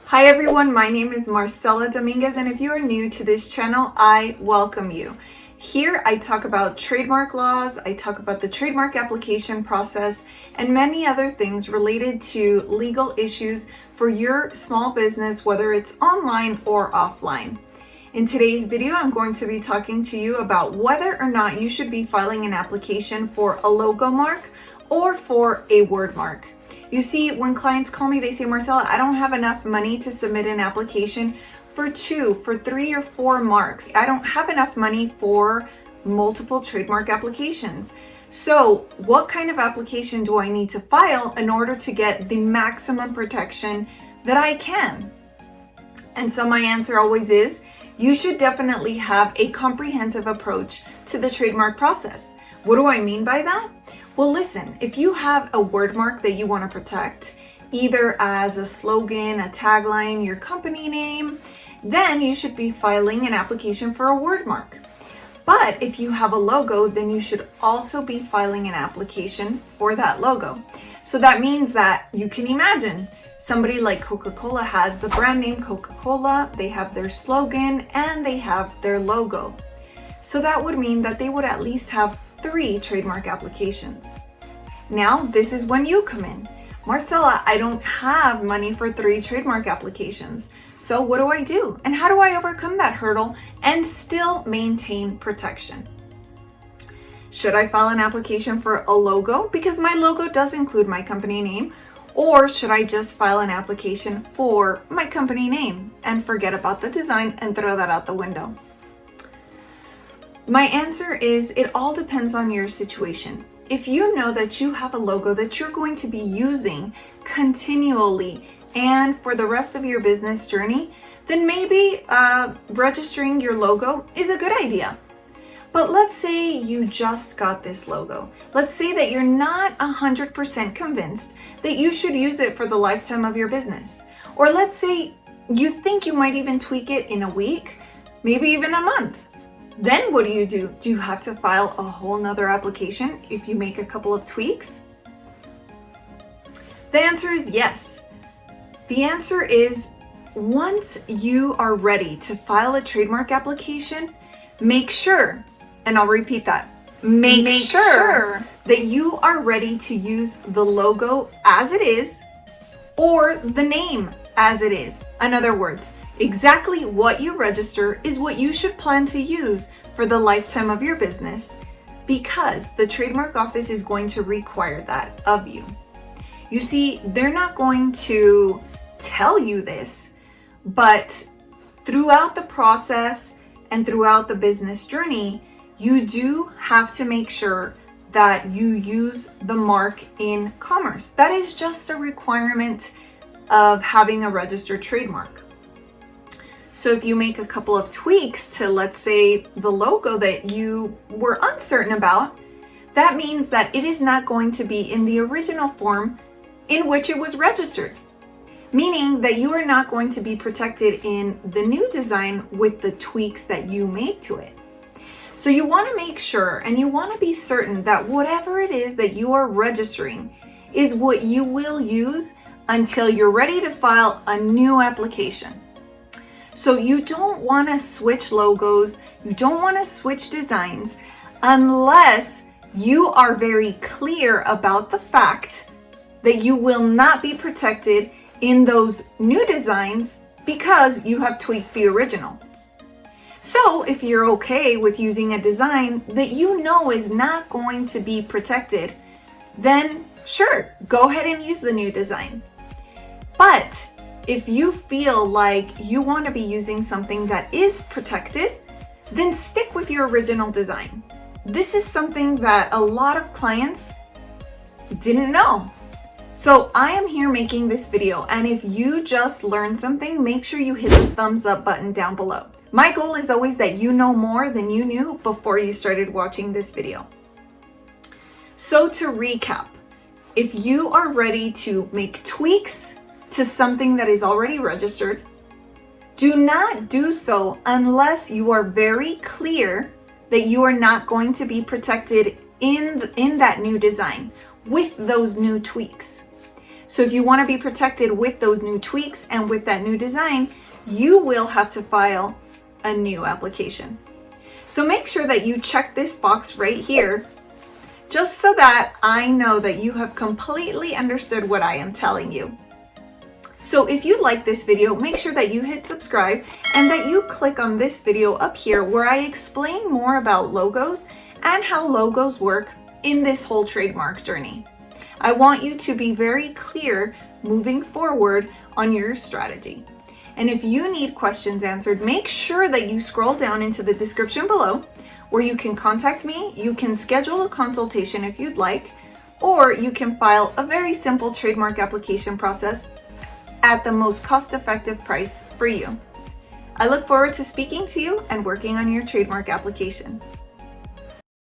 Hi everyone, my name is Marcella Dominguez, and if you are new to this channel, I welcome you. Here I talk about trademark laws, I talk about the trademark application process, and many other things related to legal issues for your small business, whether it's online or offline. In today's video, I'm going to be talking to you about whether or not you should be filing an application for a logo mark or for a word mark. You see, when clients call me, they say, Marcella, I don't have enough money to submit an application for 3 or 4 marks. I don't have enough money for multiple trademark applications. So what kind of application do I need to file in order to get the maximum protection that I can? And so my answer always is, you should definitely have a comprehensive approach to the trademark process. What do I mean by that? Well, listen, if you have a word mark that you want to protect, either as a slogan, a tagline, your company name, then you should be filing an application for a word mark. But if you have a logo, then you should also be filing an application for that logo. So that means that you can imagine somebody like Coca-Cola has the brand name Coca-Cola, they have their slogan, and they have their logo. So that would mean that they would at least have 3 trademark applications. Now, this is when you come in. Marcella, I don't have money for 3 trademark applications. So what do I do? And how do I overcome that hurdle and still maintain protection? Should I file an application for a logo? Because my logo does include my company name. Or should I just file an application for my company name and forget about the design and throw that out the window? My answer is it all depends on your situation. If you know that you have a logo that you're going to be using continually and for the rest of your business journey, then maybe registering your logo is a good idea. But let's say you just got this logo. Let's say that you're not 100% convinced that you should use it for the lifetime of your business. Or let's say you think you might even tweak it in a week, maybe even a month. Then what do? Do you have to file a whole nother application if you make a couple of tweaks? The answer is yes. The answer is once you are ready to file a trademark application, make sure, and I'll repeat that, make sure that you are ready to use the logo as it is or the name as it is. In other words, exactly what you register is what you should plan to use for the lifetime of your business because the trademark office is going to require that of you. You see, they're not going to tell you this, but throughout the process and throughout the business journey, you do have to make sure that you use the mark in commerce. That is just a requirement of having a registered trademark. So if you make a couple of tweaks to, let's say, the logo that you were uncertain about, that means that it is not going to be in the original form in which it was registered, meaning that you are not going to be protected in the new design with the tweaks that you made to it. So you want to make sure and you want to be certain that whatever it is that you are registering is what you will use until you're ready to file a new application. So you don't want to switch logos, you don't want to switch designs unless you are very clear about the fact that you will not be protected in those new designs because you have tweaked the original. So if you're okay with using a design that you know is not going to be protected, then sure, go ahead and use the new design. But if you feel like you want to be using something that is protected, then stick with your original design. This is something that a lot of clients didn't know. So I am here making this video, and if you just learned something, make sure you hit the thumbs up button down below. My goal is always that you know more than you knew before you started watching this video. So to recap, if you are ready to make tweaks to something that is already registered, do not do so unless you are very clear that you are not going to be protected in that new design with those new tweaks. So if you want to be protected with those new tweaks and with that new design, you will have to file a new application. So make sure that you check this box right here, just so that I know that you have completely understood what I am telling you. So if you like this video, make sure that you hit subscribe and that you click on this video up here where I explain more about logos and how logos work in this whole trademark journey. I want you to be very clear moving forward on your strategy. And if you need questions answered, make sure that you scroll down into the description below where you can contact me, you can schedule a consultation if you'd like, or you can file a very simple trademark application process at the most cost-effective price for you. I look forward to speaking to you and working on your trademark application.